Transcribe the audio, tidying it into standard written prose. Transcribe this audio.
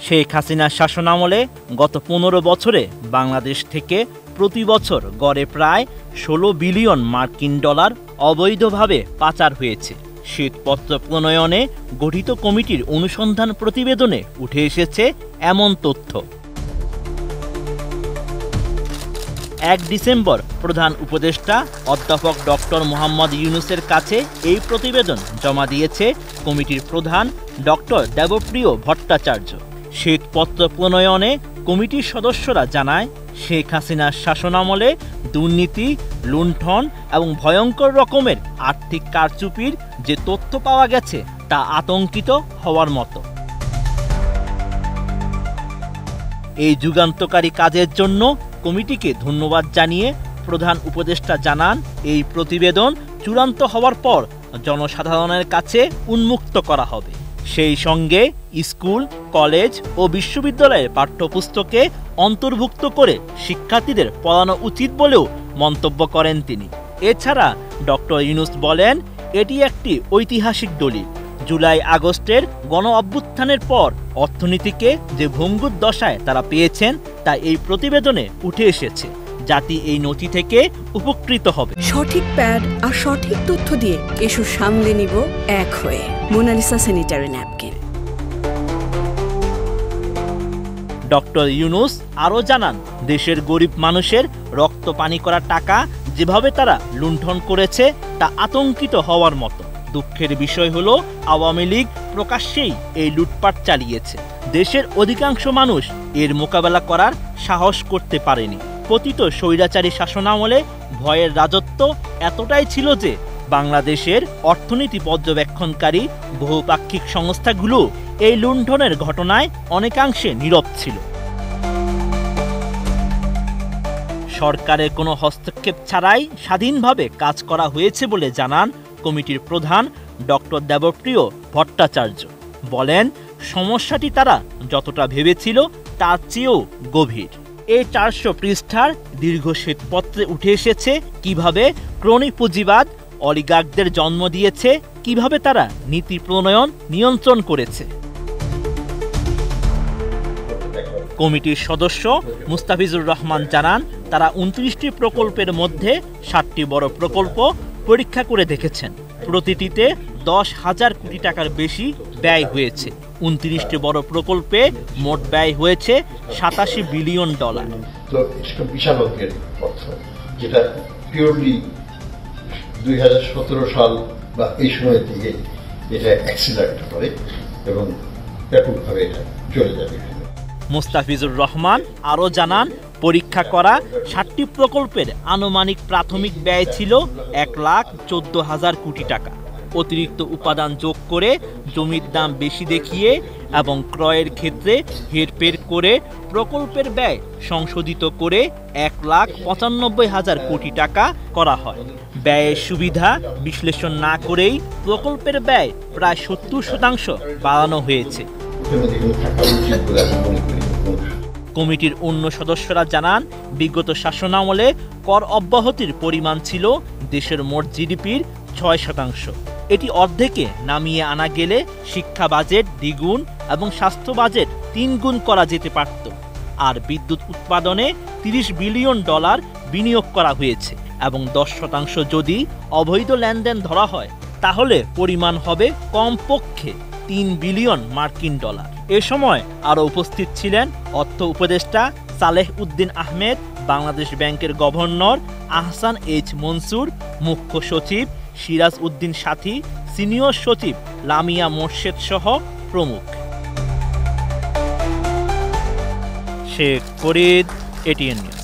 শেখ হাসিনার শাসনামলে গত ১৫ বছরে বাংলাদেশ থেকে প্রতি বছর গড়ে প্রায় ১৬ বিলিয়ন মার্কিন ডলার অবৈধভাবে পাচার হয়েছে। শ্বেতপত্র প্রণয়নে গঠিত কমিটির অনুসন্ধান প্রতিবেদনে উঠে এসেছে এমন তথ্য। ১ ডিসেম্বর প্রধান উপদেষ্টা অধ্যাপক ডক্টর মোহাম্মদ ইউনূসের কাছে এই প্রতিবেদন জমা দিয়েছে কমিটির প্রধান ডক্টর দেবপ্রিয় ভট্টাচার্য। শ্বেতপত্র প্রণয়নে কমিটির সদস্যরা জানায়, শেখ হাসিনার শাসনামলে দুর্নীতি, লুণ্ঠন এবং ভয়ঙ্কর রকমের আর্থিক কারচুপির যে তথ্য পাওয়া গেছে তা আতঙ্কিত হওয়ার মতো। এই যুগান্তকারী কাজের জন্য কমিটিকে ধন্যবাদ জানিয়ে প্রধান উপদেষ্টা জানান, এই প্রতিবেদন চূড়ান্ত হওয়ার পর জনসাধারণের কাছে উন্মুক্ত করা হবে। সেই সঙ্গে স্কুল, কলেজ ও বিশ্ববিদ্যালয়ের পাঠ্যপুস্তকে অন্তর্ভুক্ত করে শিক্ষার্থীদের পড়ানো উচিত বলেও মন্তব্য করেন তিনি। এছাড়া ডক্টর ইউনূস বলেন, এটি একটি ঐতিহাসিক দলিল। জুলাই আগস্টের গণ অভ্যুত্থানের পর অর্থনীতিকে যে ভঙ্গুর দশায় তারা পেয়েছেন তা এই প্রতিবেদনে উঠে এসেছে। জাতি এই নথি থেকে উপকৃত হবে। সঠিক প্যাড আর সঠিক তথ্য দিয়ে এসব সামলে নিব এক হয়ে। Monalisa sanitary napkin. Doctor Yunus আরও জানান, দেশের গরিব মানুষের রক্ত পানি করা টাকা যেভাবে তারা লুণ্ঠন করেছে তা আতঙ্কিত হওয়ার মতো। দুঃখের বিষয় হলো, আওয়ামী লীগ প্রকাশ্যেই এই লুটপাট চালিয়েছে। দেশের অধিকাংশ মানুষ এর মোকাবেলা করার সাহস করতে পারেনি। পতিত স্বৈরাচারী শাসনামলে ভয়ের রাজত্ব এতটাই ছিল যে বাংলাদেশের অর্থনীতি পর্যবেক্ষণকারী বহুপাক্ষিক সংস্থাগুলো এই লুণ্ঠনের ঘটনায় অনেকাংশে নীরব ছিল। সরকারের কোনো হস্তক্ষেপ ছাড়াই স্বাধীনভাবে কাজ করা হয়েছে বলে জানান কমিটির প্রধান ডক্টর দেবপ্রিয় ভট্টাচার্য। বলেন, সমস্যাটি তারা যতটা ভেবেছিল তার চেয়েও গভীর। এই ৪০০ পৃষ্ঠার দীর্ঘ শ্বেতপত্রে উঠে এসেছে কিভাবে ক্রোনি পুঁজিবাদ অলিগার্কদের জন্ম দিয়েছে, কিভাবে তারা নীতি প্রণয়ন নিয়ন্ত্রণ করেছে। কমিটির সদস্য মুস্তাফিজুর রহমান জানান, তারা ২৯টি প্রকল্পের মধ্যে ৭টি বড় প্রকল্প পরীক্ষা করে দেখেছেন। প্রতিটিতে ১০,০০০ কোটি টাকার বেশি ব্যয় হয়েছে। ২৯টি বড় প্রকল্পে মোট ব্যয় হয়েছে ৮৭ বিলিয়ন ডলার। তো এটা বিশাল অঙ্কের অর্থ, যেটা পিওরলি ২০১৭ সাল বা এই সময়ের দিকে এটা অ্যাক্সিলারেট করে এবং ব্যাপকভাবে এটা চলে যাবে। মুস্তাফিজুর রহমান আরও জানান, পরীক্ষা করা ৭টি প্রকল্পের আনুমানিক প্রাথমিক ব্যয় ছিল ১,১৪,০০০ কোটি টাকা। অতিরিক্ত উপাদান যোগ করে, জমির দাম বেশি দেখিয়ে এবং ক্রয়ের ক্ষেত্রে হেরফের করে প্রকল্পের ব্যয় সংশোধিত করে ১,৯৫,০০০ কোটি টাকা করা হয়। ব্যয়ের সুবিধা বিশ্লেষণ না করেই প্রকল্পের ব্যয় প্রায় ৭০% বাড়ানো হয়েছে। কমিটির অন্য সদস্যরা জানান, বিগত শাসনামলে কর অব্যাহতির পরিমাণ ছিল দেশের মোট জিডিপির ৬%। এটি অর্ধেকে নামিয়ে আনা গেলে শিক্ষা বাজেট দ্বিগুণ এবং স্বাস্থ্য বাজেট ৩ গুণ করা যেতে পারত। আর বিদ্যুৎ উৎপাদনে ৩০ বিলিয়ন ডলার বিনিয়োগ করা হয়েছে এবং ১০% যদি অবৈধ লেনদেন ধরা হয় তাহলে পরিমাণ হবে কমপক্ষে ৩ বিলিয়ন মার্কিন ডলার। এ সময় আরও উপস্থিত ছিলেন অর্থ উপদেষ্টা সালেহ উদ্দিন আহমেদ, বাংলাদেশ ব্যাংকের গভর্নর আহসান এইচ মনসুর, মুখ্য সচিব সিরাজ উদ্দিন সাথী, সিনিয়র সচিব লামিয়া মোর্শেদ সহ প্রমুখ। Sheikh Farid, ATN news.